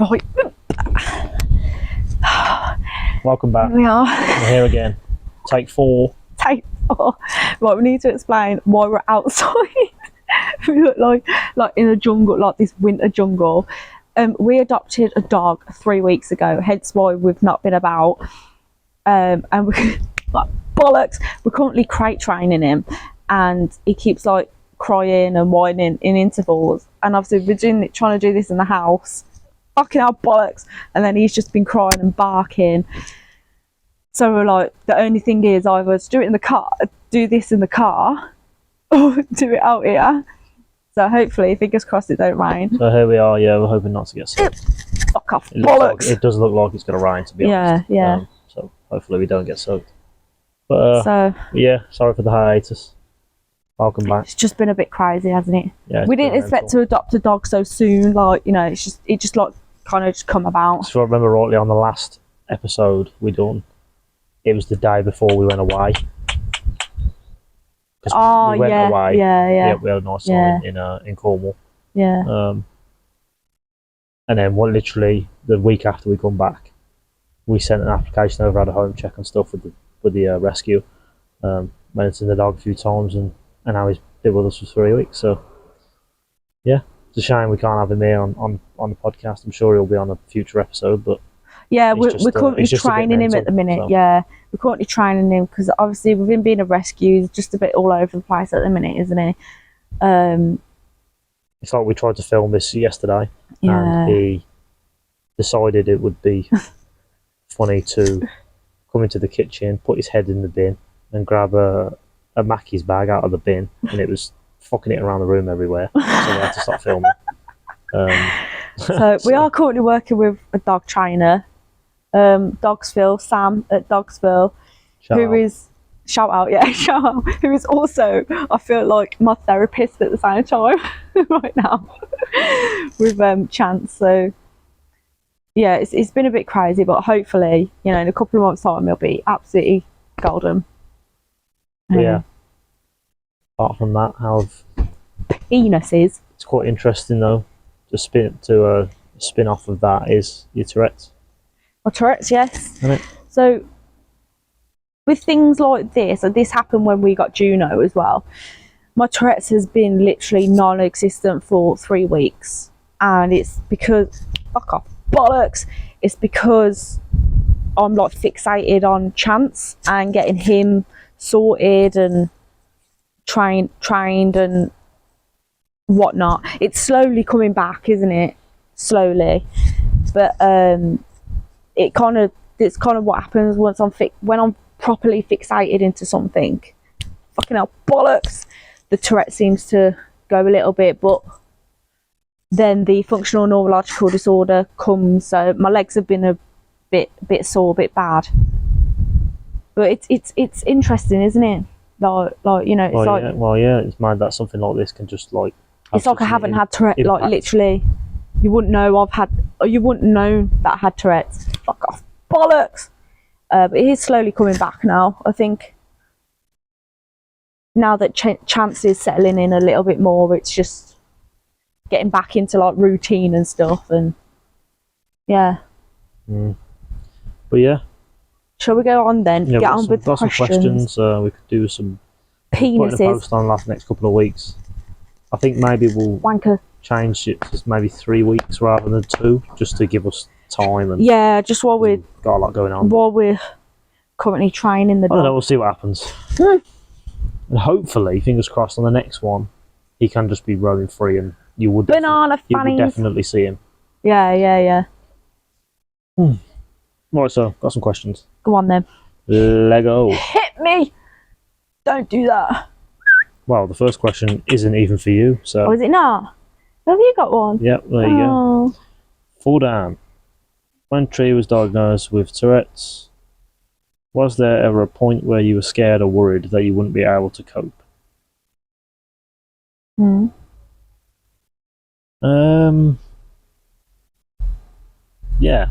Right. Welcome back. Here we are. We're here again. Take 4. Take 4. Right, we need to explain why we're outside. We look like in a jungle, like this winter jungle. We adopted a dog 3 weeks ago, hence why we've not been about. And we like bollocks. We're currently crate training him, and he keeps like crying and whining in intervals. And obviously we're trying to do this in the house. Fucking hell, bollocks. And then he's just been crying and barking. So we're like, the only thing is either do it in the car, do this in the car, or do it out here. So hopefully, fingers crossed, it don't rain. So here we are. Yeah, we're hoping not to get soaked. Fuck off, bollocks. It does look like it's going to rain, to be honest. Yeah. So hopefully we don't get soaked. But yeah, sorry for the hiatus. Welcome back. It's just been a bit crazy, hasn't it? Yeah. We didn't expect to adopt a dog so soon. Like, you know, it just like kind of just come about. So I remember rightly on the last episode we done, it was the day before we went away. Oh, we went yeah, away. yeah. We had a nice time in Cornwall. Yeah. And then literally the week after we come back, we sent an application over, had a home check and stuff with the rescue. Went in the dog a few times, and now he's been with us for 3 weeks. So yeah, it's a shame we can't have him here on the podcast. I'm sure he'll be on a future episode, but yeah, we're currently training him at the minute. So. Yeah, we're currently training him because obviously with him being a rescue, he's just a bit all over the place at the minute, isn't he? It's like we tried to film this yesterday, and he decided it would be funny to come into the kitchen, put his head in the bin, and grab a Mackey's bag out of the bin, and it was fucking it around the room everywhere. So we had to stop filming. So we are currently working with a dog trainer, Dogsville, Sam at Dogsville, who is also, I feel like, my therapist at the same time right now with Chance. So yeah, it's been a bit crazy, but hopefully, you know, in a couple of months' time, it'll be absolutely golden. Yeah. Apart from that, penises. It's quite interesting though. A spin off of that is your Tourette's. Well, Tourette's, yes. Isn't it? So with things like this, and this happened when we got Juno as well. My Tourette's has been literally non-existent for 3 weeks, and it's because fuck off, bollocks. It's because I'm like fixated on Chance and getting him sorted and trained and whatnot. It's slowly coming back, isn't it? Slowly, but it's kind of what happens once when I'm properly fixated into something. Fucking hell, bollocks. The Tourette seems to go a little bit, but then the functional neurological disorder comes. So my legs have been a bit sore, a bit bad. But it's interesting, isn't it? Like you know, it's it's mad that something like this can just like. It's like I haven't had Tourette. Impact. Like literally, you wouldn't know you wouldn't know that I had Tourette's. Fuck off, bollocks. But it is slowly coming back now. I think now that Chance is settling in a little bit more, it's just getting back into like routine and stuff. And yeah. But yeah. Shall we go on then? Yeah, get on with the questions. We could do some penises. Putting a post on the next couple of weeks. I think maybe we'll change it to maybe 3 weeks rather than 2, just to give us time. And just while we've got a lot going on. While we're currently training the dog. I don't know, we'll see what happens. And hopefully, fingers crossed, on the next one, he can just be roaming free, and you would definitely see him. Yeah. Right, so got some questions. Go on then. Lego. Hit me! Don't do that. Well, the first question isn't even for you, so. Oh, is it not? Have you got one? Yep, there you go. For Dan. When Tree was diagnosed with Tourette's, was there ever a point where you were scared or worried that you wouldn't be able to cope? Yeah.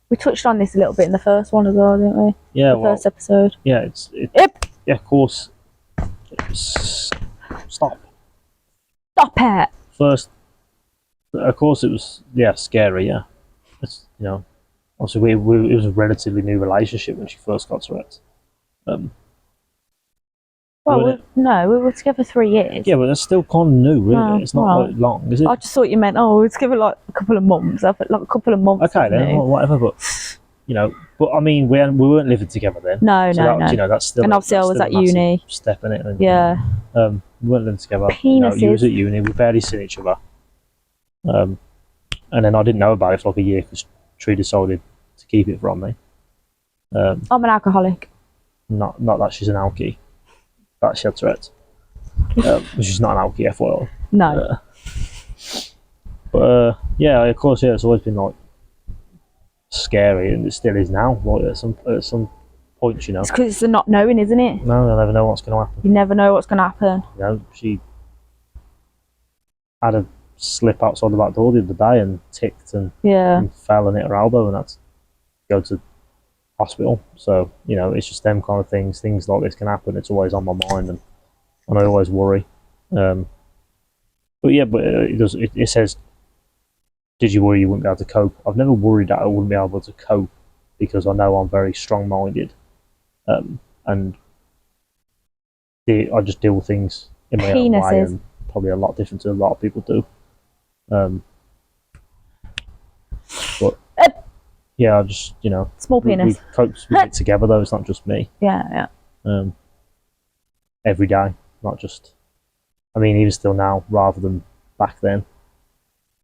We touched on this a little bit in the first one as well, didn't we? Yeah, the first episode. Yeah, Yep. Yeah, of course. Stop it. First Of course, it was scary. Yeah, it's obviously it was a relatively new relationship when she first got Tourette's. Well, no, we were together 3 years. Yeah, but that's still kind of new, really. Oh, it's not like long, is it? I just thought you meant, let's give it like a couple of months. I thought like a couple of months. Okay, then, well, whatever. But but I mean, we weren't living together then. No. That's still. And obviously, I was at uni. Step in it. And, yeah. We weren't living together. Penises. You was at uni. We barely seen each other. And then I didn't know about it for like a year because Tree decided to keep it from me. I'm an alcoholic. Not that she's an alkie. That she had Tourette's. She's not an alkie, FYI. No. Yeah, of course, it's always been like scary, and it still is now. Like at some points, It's because it's the not knowing, isn't it? No, you'll never know what's going to happen. You never know what's going to happen. She had a slip outside the back door the other day and ticked and fell and hit her elbow, and that's go to hospital. So it's just them kind of things like this can happen. It's always on my mind, and I always worry. But it says, did you worry you wouldn't be able to cope? I've never worried that I wouldn't be able to cope because I know I'm very strong-minded, and I just deal with things in my own way, and probably a lot different to a lot of people do. But yeah, I just small penis. We cope with it together, though. It's not just me. Yeah. Every day, not just. I mean, even still now, rather than back then,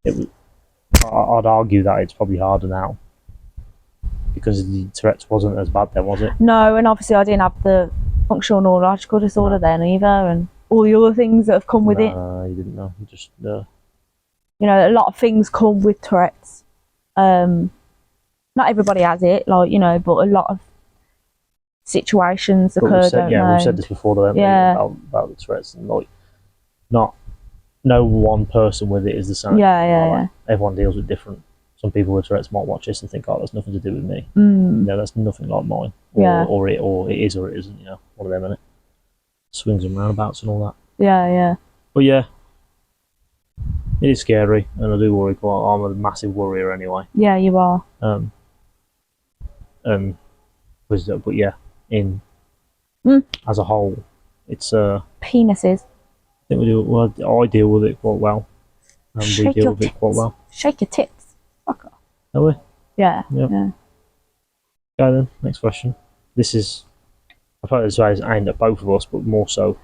I'd argue that it's probably harder now because the Tourette's wasn't as bad then, was it? No, and obviously I didn't have the functional neurological disorder then either, and all the other things that have come with it. You didn't know. You just. A lot of things come with Tourette's. Not everybody has it, but a lot of situations occur. We've said this before, though, about the Tourette's, and no one person with it is the same. Yeah. Everyone deals with different. Some people with Tourette's might watch this and think, "Oh, that's nothing to do with me." That's nothing like mine. Or it is or it isn't. One of them, innit? Swings and roundabouts and all that. Yeah. But yeah, it is scary, and I do worry quite. I'm a massive worrier anyway. Yeah, you are. But yeah, as a whole, it's penises. I think we do. Well, I deal with it quite well, and we deal with it quite well. Shake your tits. Fuck off. Are we? Yeah. Yep. Yeah. Okay then. Next question. This is. I thought this was aimed at both of us, but more so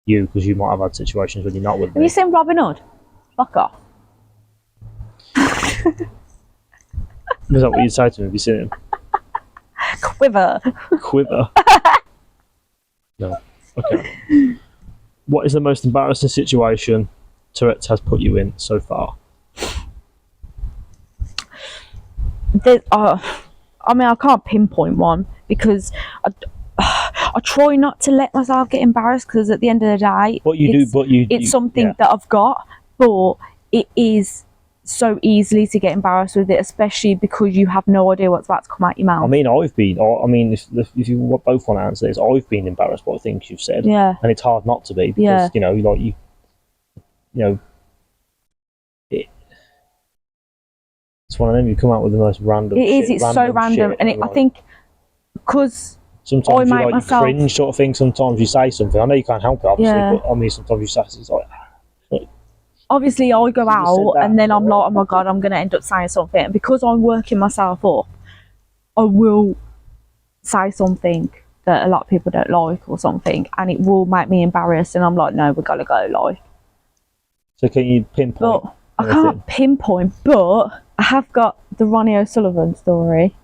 you, because you might have had situations when you're not with me. Have you seen Robin Hood? Fuck off. Is that what you'd say to me? Have you seen him? Quiver. No. Okay. What is the most embarrassing situation Tourette's has put you in so far? I can't pinpoint one because I try not to let myself get embarrassed because at the end of the day, it's something that I've got, but it is so easily to get embarrassed with it, especially because you have no idea what's about to come out your mouth. I mean, if you both want to answer this, I've been embarrassed by things you've said, and it's hard not to be because it's one of them. You come out with the most random. It's so random, and I think because sometimes you cringe sort of thing. Sometimes you say something. I know you can't help it, obviously, but I mean, sometimes you say it's like. Obviously, I go out and then I'm like, oh my God, I'm going to end up saying something. And because I'm working myself up, I will say something that a lot of people don't like or something, and it will make me embarrassed. And I'm like, no, we've got to go. So can you pinpoint? But I can't pinpoint, but I have got the Ronnie O'Sullivan story.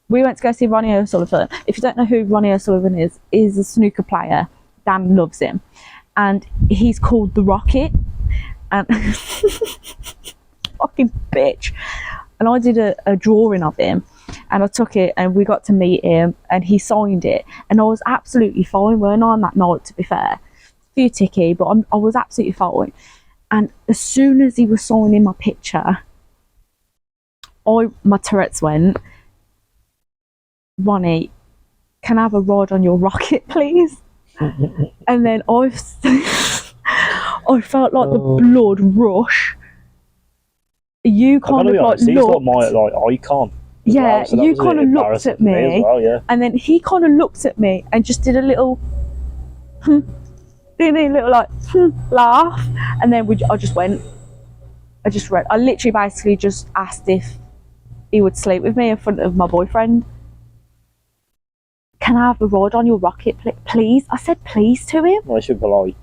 We went to go see Ronnie O'Sullivan. If you don't know who Ronnie O'Sullivan is a snooker player. Dan loves him. And he's called the Rocket. And fucking bitch. And I did a drawing of him, and I took it, and we got to meet him, and he signed it, and I was absolutely fine, weren't I, on that night, to be fair. A few ticky, but I was absolutely fine. And as soon as he was signing my picture, my Tourette's went, Ronnie, can I have a ride on your rocket, please? And then I felt like the blood rush, you I kind gotta of be like honest, he's like looked. my icon. Yeah, So that you was a bit kind of looked embarrassing at for me, as well, yeah. and then he kind of looked at me and just did a little, did a little like laugh, and then I just went. I literally basically just asked if he would sleep with me in front of my boyfriend. Can I have a ride on your rocket, please? I said please to him. Well, you were polite.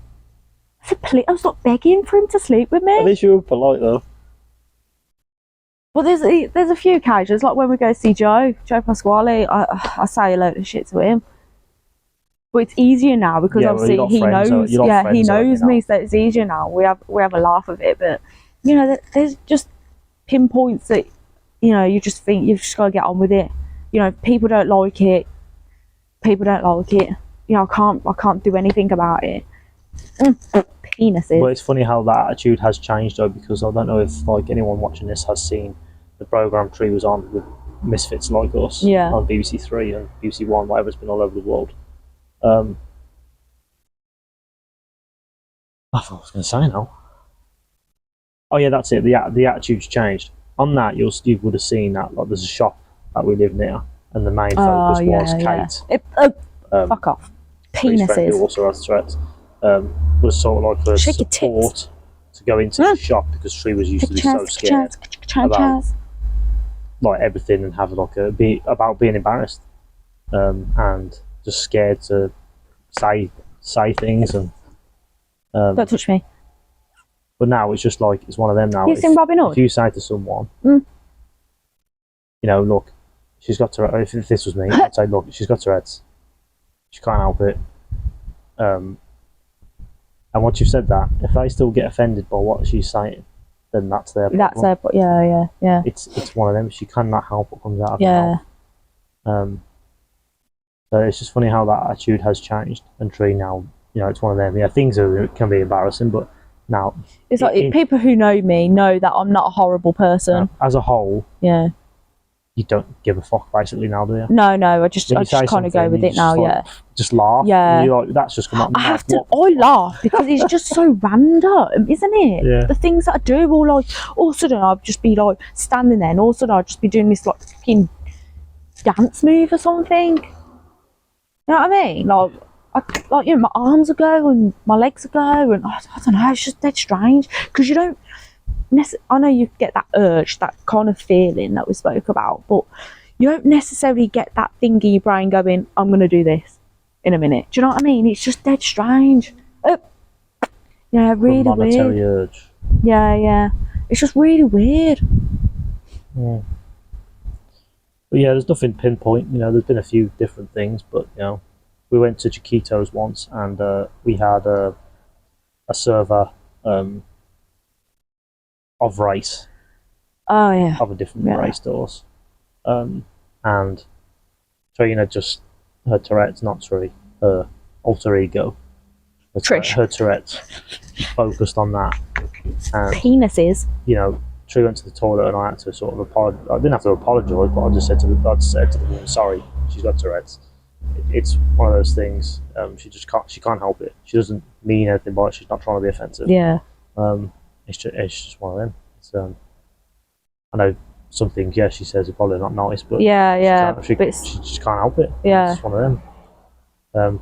I said please. I was not begging for him to sleep with me. At least you were polite though. Well, there's a few occasions, like when we go see Joe Pasquale, I say a load of shit to him. But it's easier now because Yeah, well, obviously you're not he friends, knows. you're not Yeah, he friends already knows now. me, so it's easier now. We have a laugh of it, but you know, there's just pinpoints that you just think you've just got to get on with it. You know, people don't like it. People don't like it. You know, I can't do anything about it. Penises. But it's funny how that attitude has changed though, because I don't know if like anyone watching this has seen the programme Tree was on with Misfits Like Us on BBC Three and BBC One, whatever, it's been all over the world. I thought I was going to say now. Oh yeah, that's it. The attitude's changed. On that, you would have seen that like there's a shop that we live near, and the main focus was Kate. Fuck off. Tree's friend who Penises. also has Tourette's. Was sort of like for Shake your support to go into the shop, because Tree was used to be so scared about like everything and have like about being embarrassed, and just scared to say things and Don't touch me. but now it's just like it's one of them now. You seen Robin Hood? If you say to someone, look, she's got Tourette's. If this was me, I'd say, look, she's got Tourette's. She can't help it. And once you've said that, if they still get offended by what she's saying, then that's their problem. That's their yeah. It's one of them. She cannot help what comes out of her mouth. So it's just funny how that attitude has changed. And Tree now, it's one of them. Yeah, things can be embarrassing, but now it's like people who know me know that I'm not a horrible person. As a whole, yeah. You don't give a fuck basically now, do you? No, I just kind of go with it now, Just laugh. Yeah. And you're like, that's just come out. I laugh because it's just so random, isn't it? Yeah. The things that I do, or like, all of a sudden I'd just be like standing there, and all of a sudden I'd just be doing this like fucking dance move or something. You know what I mean? Like my arms will go and my legs will go, and I don't know. It's just dead strange because you don't. I know you get that urge, that kind of feeling that we spoke about, but you don't necessarily get that thing in your brain going, I'm going to do this in a minute. Do you know what I mean? It's just dead strange. Yeah, really monetary weird. Urge. Yeah. It's just really weird. Yeah. But yeah, there's nothing pinpoint. There's been a few different things, but we went to Chiquitos once, and we had a server of race. Oh yeah. Of a different race stores. And Terrina just her Tourette's, not Tree, her alter ego. Her Tourette's focused on that. And penises. Tree went to the toilet and I had to sort of apologize. I didn't have to apologise, but I just said to the woman, sorry, she's got Tourette's. It's one of those things. She can't help it. She doesn't mean anything by it. She's not trying to be offensive. Yeah. It's just one of them. It's I know some things, she says are probably not nice, but she just can't help it. Yeah. It's just one of them. And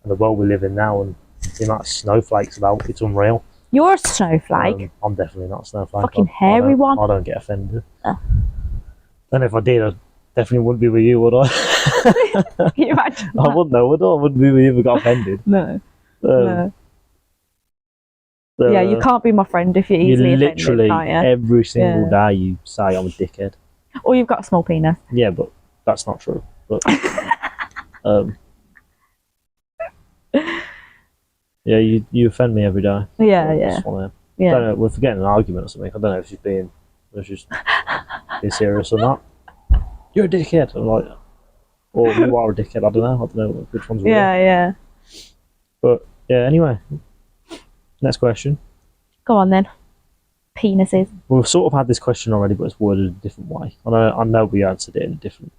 the world we live in now, and the amount of snowflakes about, it's unreal. You're a snowflake. I'm definitely not a snowflake. Fucking hairy one. I don't get offended. And if I did, I definitely wouldn't be with you, would I? Can you imagine that? I wouldn't know, would I? I wouldn't be with you if I got offended. No. Yeah, you can't be my friend if you're easily offended, literally can't you? every single day you say I'm a dickhead. Or you've got a small penis. Yeah, but that's not true. But yeah, you offend me every day. Yeah. I don't know, we're forgetting an argument or something. I don't know if she's being serious or not. You're a dickhead. I'm like, or you are a dickhead. I don't know which one's real. Yeah. But yeah, anyway. Next question. Go on then. Penises. We've sort of had this question already, but it's worded a different way. I know we answered it in a different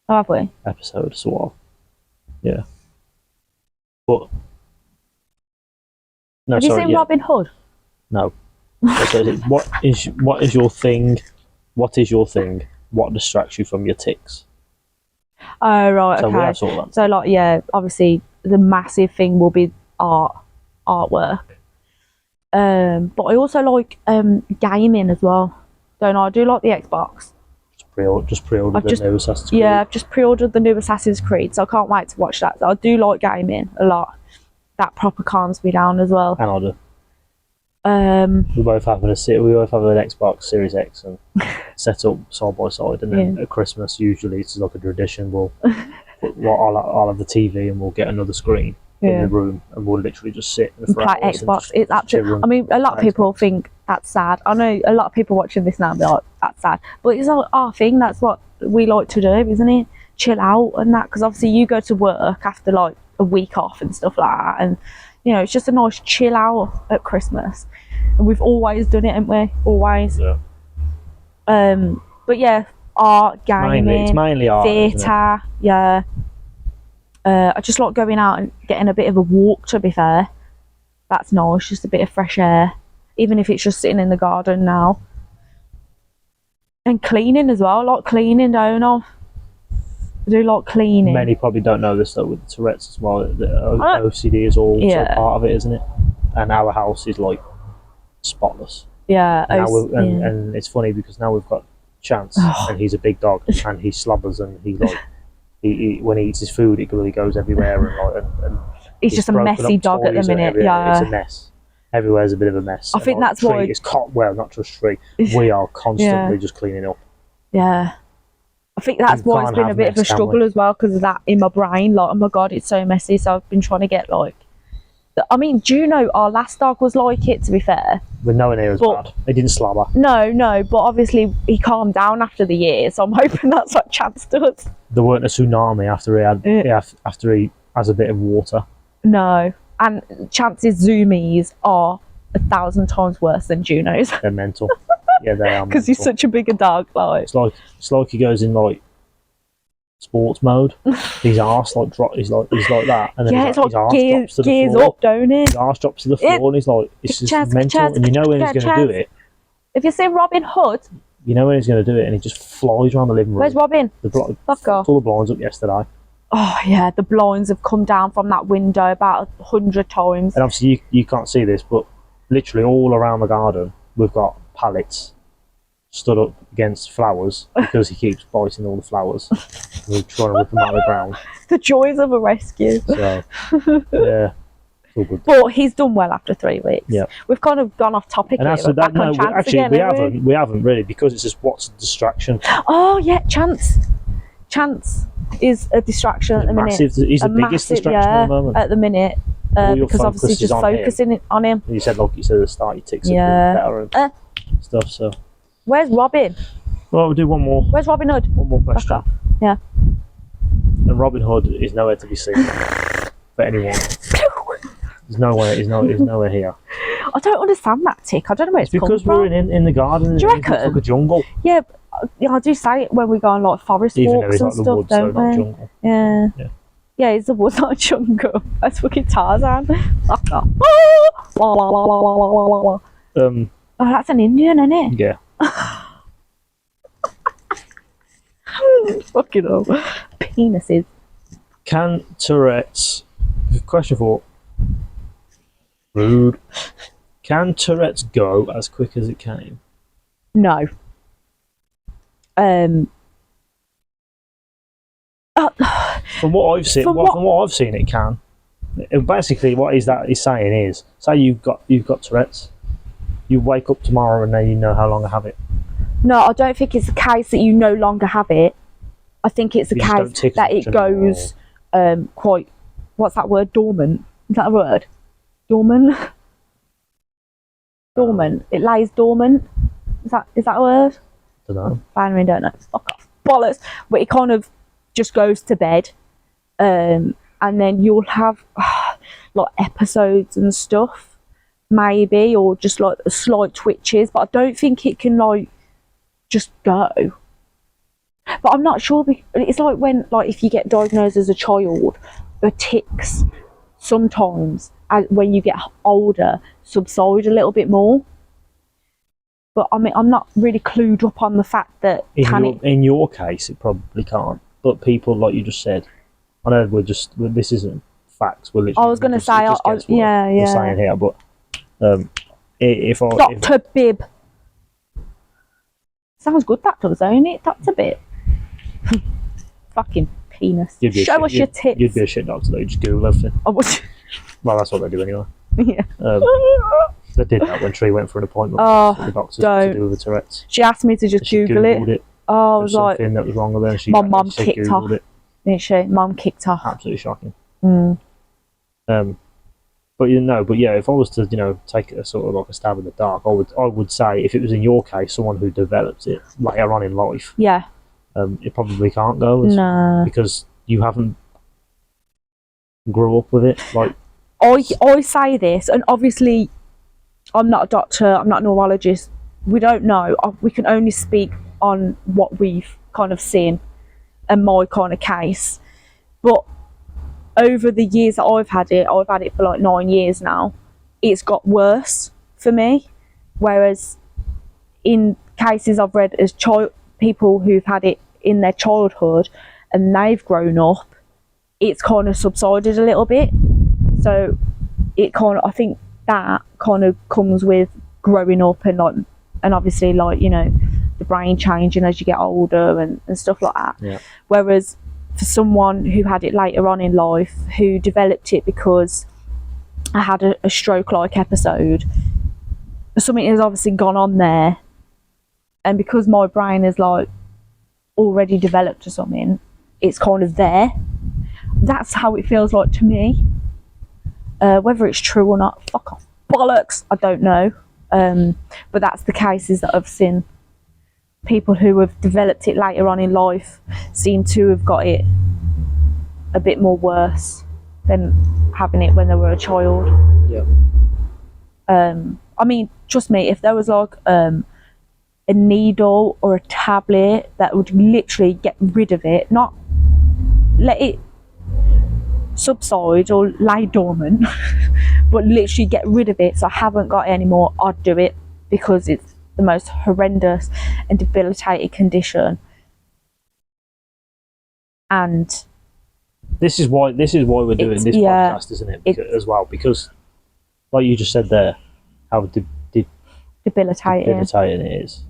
have we? episode, sort of. Yeah. But no, have you seen Robin Hood? No. So what is your thing? What is your thing? What distracts you from your tics? Oh right, So we okay. have sort of that. So like, yeah, obviously the massive thing will be artwork. But I also like gaming as well. Don't I? I do like the Xbox. Just pre-ordered the new Assassin's Creed. Yeah, I've just pre-ordered the new Assassin's Creed, so I can't wait to watch that. So I do like gaming a lot. That proper calms me down as well. And I do. We both have an Xbox Series X and set up side by side, and then at Christmas usually it's like a tradition. I'll have the TV and we'll get another screen in the room, and we'll literally just sit and play Xbox. It's absolutely. I mean, a lot of people think that's sad. I know a lot of people watching this now be like, "That's sad," but it's like our thing. That's what we like to do, isn't it? Chill out and that, because obviously you go to work after like a week off and stuff like that, and you know it's just a nice chill out at Christmas. And we've always done it, haven't we? Always. Yeah. But yeah, art, gaming, it's mainly art, theatre. Yeah. I just like going out and getting a bit of a walk, to be fair. That's nice, just a bit of fresh air. Even if it's just sitting in the garden now. And cleaning as well. I like cleaning, don't I? I do like cleaning. Many probably don't know this though with the Tourette's as well. The OCD is all sort of part of it, isn't it? And our house is like spotless. Yeah. And it's funny because now we've got Chance, and he's a big dog, and he slobbers, and he like he when he eats his food, it really goes everywhere, and he's just a messy dog at the minute. Yeah, it's a mess. Everywhere's a bit of a mess. I think that's why it's not just Tree. We are constantly just cleaning up. Yeah, I think that's why it's been a bit of a struggle as well, because of that in my brain. Like, oh my god, it's so messy. So I've been trying to get like. I mean, Juno, our last dog, was like it, to be fair. With no one here as bad. They didn't slobber. No, but obviously he calmed down after the year, so I'm hoping that's what Chance does. There weren't a tsunami after he has a bit of water. No, and Chance's zoomies are 1,000 times worse than Juno's. They're mental. Yeah, they are. Because he's such a bigger dog. Like it's like he goes in like sports mode. His arse he's like that, and then it's like gears up, don't it? His arse drops to the floor, and he's like, it's just mental. And you know when he's going to do it. If you see Robin Hood, you know when he's going to do it, and he just flies around the living room. Where's Robin? Fuck off. All the blinds up yesterday. Oh yeah, the blinds have come down from that window about 100 times. And obviously you can't see this, but literally all around the garden we've got pallets stood up against flowers because he keeps biting all the flowers. We're trying to rip them out of the ground. The joys of a rescue. So, yeah, it's all good. But he's done well after 3 weeks. Yeah, we've kind of gone off topic and here. We haven't really, because it's just what's a distraction. Oh yeah, Chance is a distraction at the minute. He's the biggest distraction at the moment. At the minute, because obviously he's just focusing on him. You said, like you said at the start, your tics are better and stuff. So. Where's Robin? Well, we'll do one more. Where's Robin Hood? One more question. Yeah. And Robin Hood is nowhere to be seen for anyone. He's nowhere here. I don't understand that tick. I don't know where it's come from. Because we're in the garden. Do you reckon? It's like a jungle. Yeah, I do say it when we go on like forest walks and stuff, woods, don't we? Jungle. Yeah. Yeah, it's the woods, not a jungle. That's fucking Tarzan. Oh, that's an Indian, isn't it? Yeah. Fucking hell. Penises. Can Tourette's... Question 4. Rude. Can Tourette's go as quick as it came? No. From what I've seen, it can. Basically, what he's saying is, say you've got Tourette's, you wake up tomorrow and then you know how long I have it. No, I don't think it's the case that you no longer have it. I think it's the case that it goes quite. What's that word? Dormant. Is that a word? Dormant. Dormant. It lies dormant. Is that a word? Don't know. I don't know. Fuck off. Bollocks. But it kind of just goes to bed, and then you'll have like episodes and stuff, maybe, or just like slight twitches. But I don't think it can like just go. But I'm not sure. It's like when, like, if you get diagnosed as a child, the tics sometimes, when you get older, subside a little bit more. But I mean, I'm not really clued up on the fact that in your case, it probably can't. But people, like you just said, I know this isn't facts. We're literally. I was going to say, we're saying here, but if Dr. Bib. Sounds good, that does, don't it? Dr. Bib. Fucking penis. Show us your tits. You'd be a shit doctor though. You just Google everything. I would. Well, that's what they do anyway. Yeah. They did that when Tree went for an appointment with the doctors to do with the Tourette's. She asked me to just Google it. Oh, I was like, something that was wrong with her. My mum kicked off. Didn't she? Mum kicked off. Absolutely shocking. Mm. But yeah, if I was to take a sort of like a stab in the dark, I would say if it was in your case, someone who develops it later on in life, yeah, it probably can't go. No, because you haven't grew up with it. Like I say this, and obviously, I'm not a doctor, I'm not a neurologist. We don't know. We can only speak on what we've kind of seen, and my kind of case. But over the years that I've had it for like 9 years now, it's got worse for me. Whereas in cases I've read as people who've had it in their childhood and they've grown up, it's kind of subsided a little bit. So I think that kind of comes with growing up and obviously the brain changing as you get older and stuff like that. Yeah. Whereas for someone who had it later on in life, who developed it because I had a stroke-like episode, something has obviously gone on there, and because my brain is like already developed or something, it's kind of there. That's how it feels like to me. Whether it's true or not, fuck off, bollocks, I don't know. But that's the cases that I've seen. People who have developed it later on in life seem to have got it a bit more worse than having it when they were a child. Yeah. I mean, trust me, if there was like a needle or a tablet that would literally get rid of it, not let it subside or lie dormant, but literally get rid of it so I haven't got it anymore, I'd do it, because it's the most horrendous and debilitating condition. And this is why we're doing this podcast, isn't it? Because like you just said there, how debilitating it is.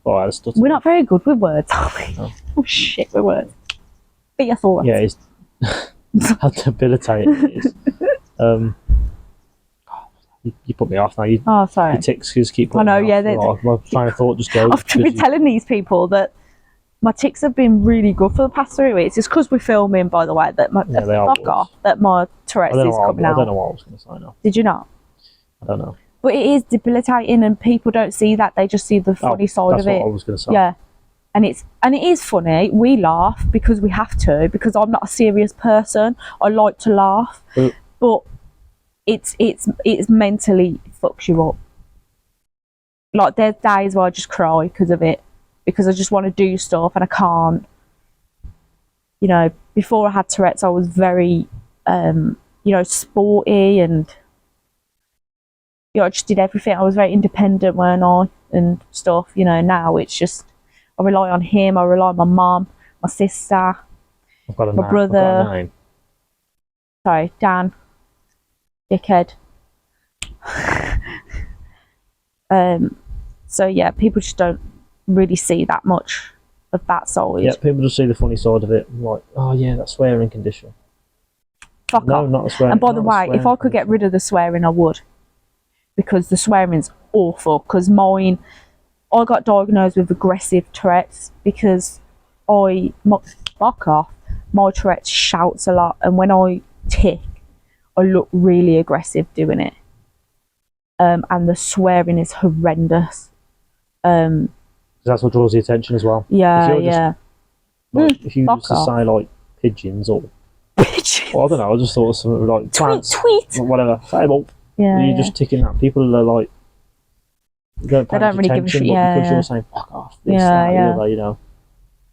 Oh, we're not very good with words, are we? Oh shit, with words. But yes, all right. Yeah, it's how debilitating it is. You put me off now. Oh, sorry. Your tics just keep putting me off. My train of thought just goes. I've been telling these people that my tics have been really good for the past 3 weeks. It's because we're filming, by the way, that my that my Tourette's is coming out. I don't know what I was going to say now. Did you not? I don't know. But it is debilitating, and people don't see that. They just see the funny side of it. That's what I was going to say. Yeah, and it is funny. We laugh because we have to, because I'm not a serious person. I like to laugh, but it's mentally fucks you up. Like, there's days where I just cry because of it, because I just want to do stuff and I can't. Before I had Tourette's, I was very sporty, and I just did everything. I was very independent, weren't I, and stuff. Now it's just I rely on him. I rely on my mum, my sister, my brother. I've got a name. Sorry, Dan. Dickhead. So yeah, people just don't really see that much of that side. Yeah, people just see the funny side of it, like, oh yeah, that swearing condition. Fuck off. Not the swearing. And by the way, if I could get rid of the swearing, I would, because the swearing's awful. Because I got diagnosed with aggressive Tourette's because fuck off. My Tourette's shouts a lot, and when I tick, I look really aggressive doing it. And the swearing is horrendous. That's what draws the attention as well. Yeah, if you used to say like pigeons or pigeons. Well, I don't know. I just thought of something like plants, tweet, or whatever. Fable. Yeah, you're just ticking that. People are like, they don't really give a shit. Because you're saying fuck off. Yeah.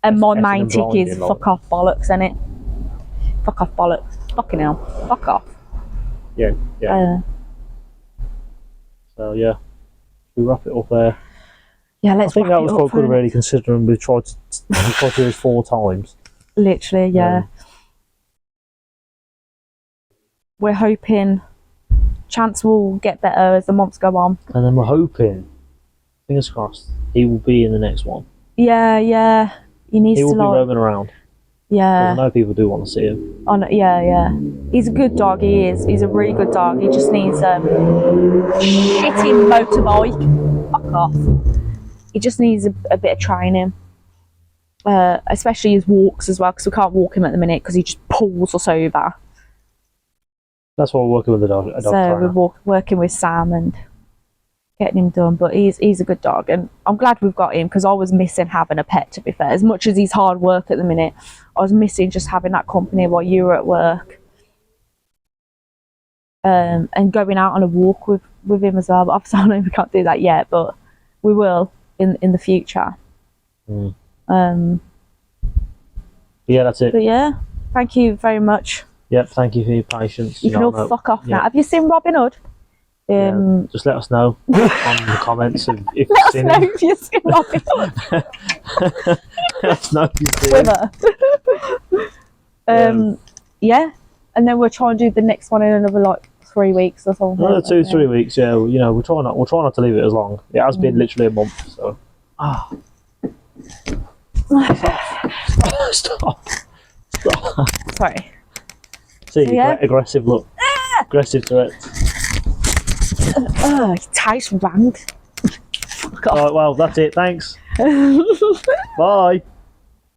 And my main tick is fuck off bollocks, isn't it? Fuck off bollocks. Fucking hell. Fuck off. Yeah. So yeah, we wrap it up there. Yeah, I let's think wrap that it was up quite good, for- really, considering we tried to do this 4 times. Literally, yeah. We're hoping Chance will get better as the months go on. And then we're hoping, fingers crossed, he will be in the next one. Yeah. He needs He will to be like, roaming around. 'Cause I yeah. know people do want to see him. Yeah. He's a good dog. He is. He's a really good dog. He just needs shitty motorbike. Fuck off. He just needs a bit of training. Especially his walks as well, because we can't walk him at the minute because he just pulls us over. That's why we're working with a dog So trainer. we're working with Sam and getting him done. But he's a good dog, and I'm glad we've got him because I was missing having a pet. To be fair, as much as he's hard work at the minute, I was missing just having that company while you were at work. And going out on a walk with him as well. But obviously I know we can't do that yet, but we will in the future. Yeah, that's it. But yeah, thank you very much. Yep, thank you for your patience. You can all fuck off now. Have you seen Robin Hood? Yeah, just let us know on the comments if you've Let us seen know him. if you've seen Robin Hood. Let us know if you've seen him. with her. Yeah, and then we'll try and do the next one in another like 3 weeks or something. Another 2-3 weeks. Yeah, you know, we'll try not to leave it as long. It has been literally a month. So. Stop. Sorry. See, Yeah. aggressive look. Aggressive Tourette's. Taste ranked. Fuck off. Alright, well, that's it. Thanks. Bye.